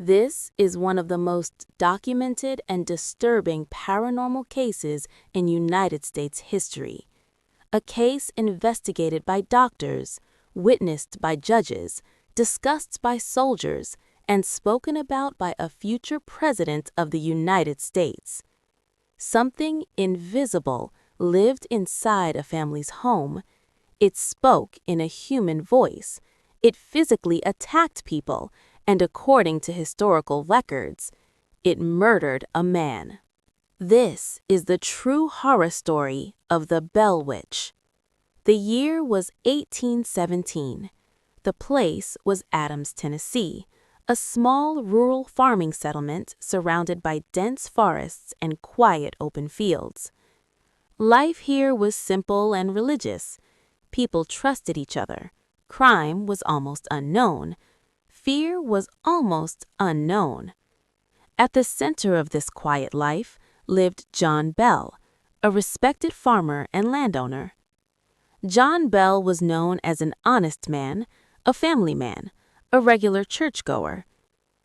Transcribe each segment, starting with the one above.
This is one of the most documented and disturbing paranormal cases in United States history. A case investigated by doctors, witnessed by judges, discussed by soldiers, and spoken about by a future president of the United States. Something invisible lived inside a family's home. It spoke in a human voice. It physically attacked people, and according to historical records, it murdered a man. This is the true horror story of the Bell Witch. The year was 1817. The place was Adams, Tennessee, a small rural farming settlement surrounded by dense forests and quiet open fields. Life here was simple and religious. People trusted each other. Crime was almost unknown. Fear was almost unknown. At the center of this quiet life lived John Bell, a respected farmer and landowner. John Bell was known as an honest man, a family man, a regular churchgoer.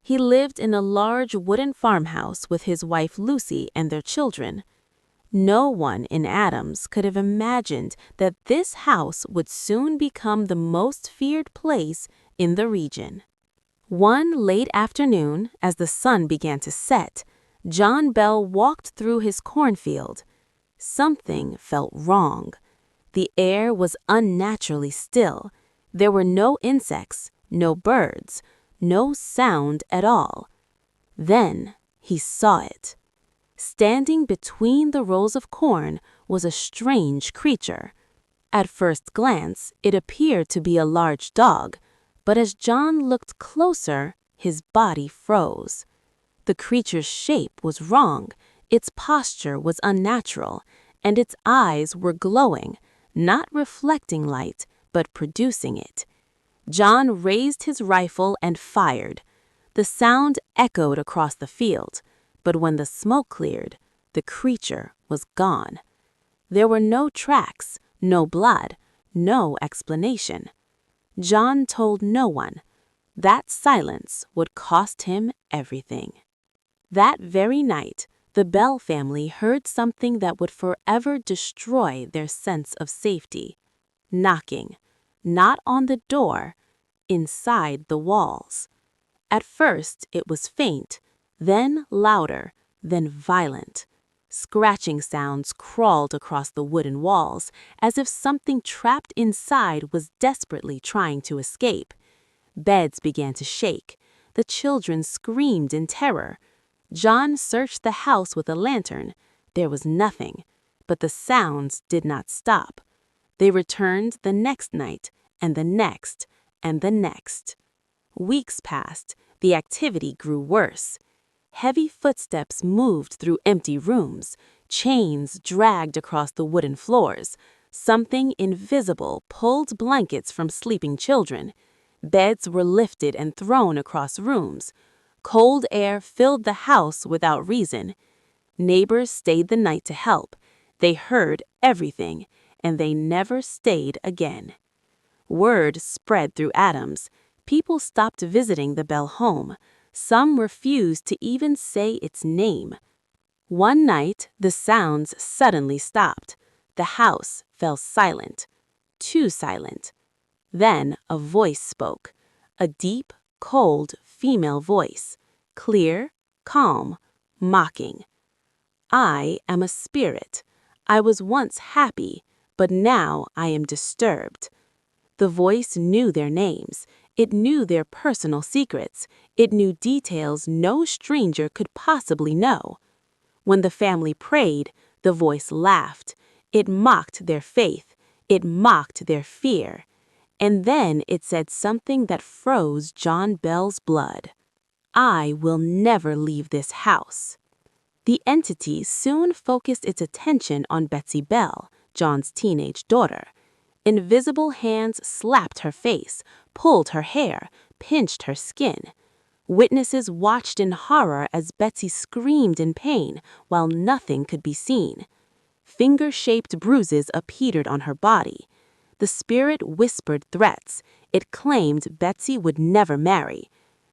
He lived in a large wooden farmhouse with his wife Lucy and their children. No one in Adams could have imagined that this house would soon become the most feared place in the region. One late afternoon, as the sun began to set, John Bell walked through his cornfield. Something felt wrong. The air was unnaturally still. There were no insects, no birds, no sound at all. Then he saw it. Standing between the rows of corn was a strange creature. At first glance, it appeared to be a large dog, but as John looked closer, his body froze. The creature's shape was wrong, its posture was unnatural, and its eyes were glowing, not reflecting light, but producing it. John raised his rifle and fired. The sound echoed across the field, but when the smoke cleared, the creature was gone. There were no tracks, no blood, no explanation. John told no one. That silence would cost him everything. That very night, the Bell family heard something that would forever destroy their sense of safety. Knocking, not on the door, inside the walls. At first, it was faint, then louder, then violent. Scratching sounds crawled across the wooden walls, as if something trapped inside was desperately trying to escape. Beds began to shake. The children screamed in terror. John searched the house with a lantern. There was nothing, but the sounds did not stop. They returned the next night, and the next, and the next. Weeks passed. The activity grew worse. Heavy footsteps moved through empty rooms. Chains dragged across the wooden floors. Something invisible pulled blankets from sleeping children. Beds were lifted and thrown across rooms. Cold air filled the house without reason. Neighbors stayed the night to help. They heard everything, and they never stayed again. Word spread through Adams. People stopped visiting the Bell home. Some refused to even say its name. One night, the sounds suddenly stopped. The house fell silent, too silent. Then a voice spoke, a deep, cold female voice, clear, calm, mocking. I am a spirit. I was once happy, but now I am disturbed. The voice knew their names. It knew their personal secrets. It knew details no stranger could possibly know. When the family prayed, the voice laughed. It mocked their faith. It mocked their fear. And then it said something that froze John Bell's blood. I will never leave this house. The entity soon focused its attention on Betsy Bell, John's teenage daughter. Invisible hands slapped her face, pulled her hair, pinched her skin. Witnesses watched in horror as Betsy screamed in pain while nothing could be seen. Finger-shaped bruises appeared on her body. The spirit whispered threats. It claimed Betsy would never marry.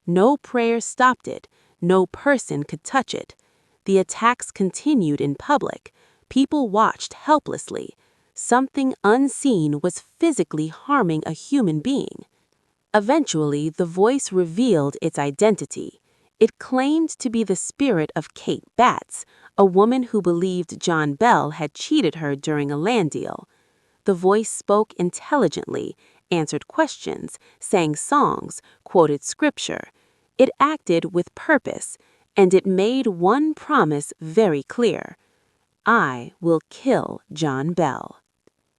No prayer stopped it. No person could touch it. The attacks continued in public. People watched helplessly. Something unseen was physically harming a human being. Eventually, the voice revealed its identity. It claimed to be the spirit of Kate Batts, a woman who believed John Bell had cheated her during a land deal. The voice spoke intelligently, answered questions, sang songs, quoted scripture. It acted with purpose, and it made one promise very clear: I will kill John Bell.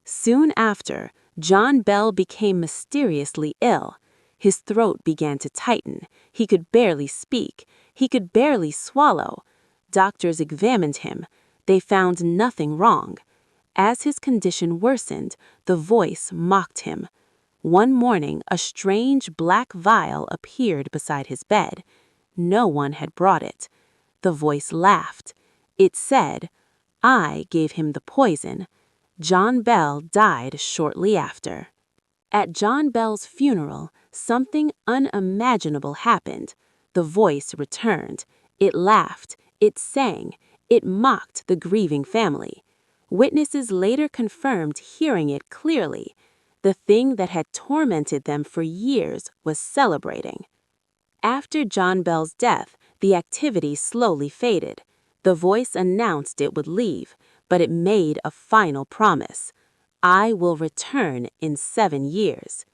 Soon after, John Bell became mysteriously ill. His throat began to tighten. He could barely speak. He could barely swallow. Doctors examined him. They found nothing wrong. As his condition worsened, the voice mocked him. One morning, a strange black vial appeared beside his bed. No one had brought it. The voice laughed. It said, I gave him the poison. John Bell died shortly after. At John Bell's funeral, something unimaginable happened. The voice returned. It laughed. It sang. It mocked the grieving family. Witnesses later confirmed hearing it clearly. The thing that had tormented them for years was celebrating. After John Bell's death, the activity slowly faded. The voice announced it would leave, but it made a final promise. I will return in 7 years.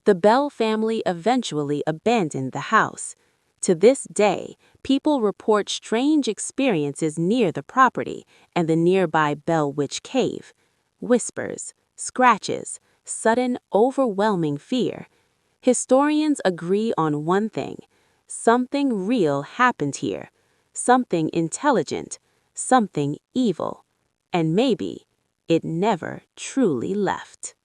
The Bell family eventually abandoned the house. To this day, people report strange experiences near the property and the nearby Bell Witch Cave. Whispers, scratches, sudden overwhelming fear. Historians agree on one thing: something real happened here, something intelligent, something evil, and maybe it never truly left.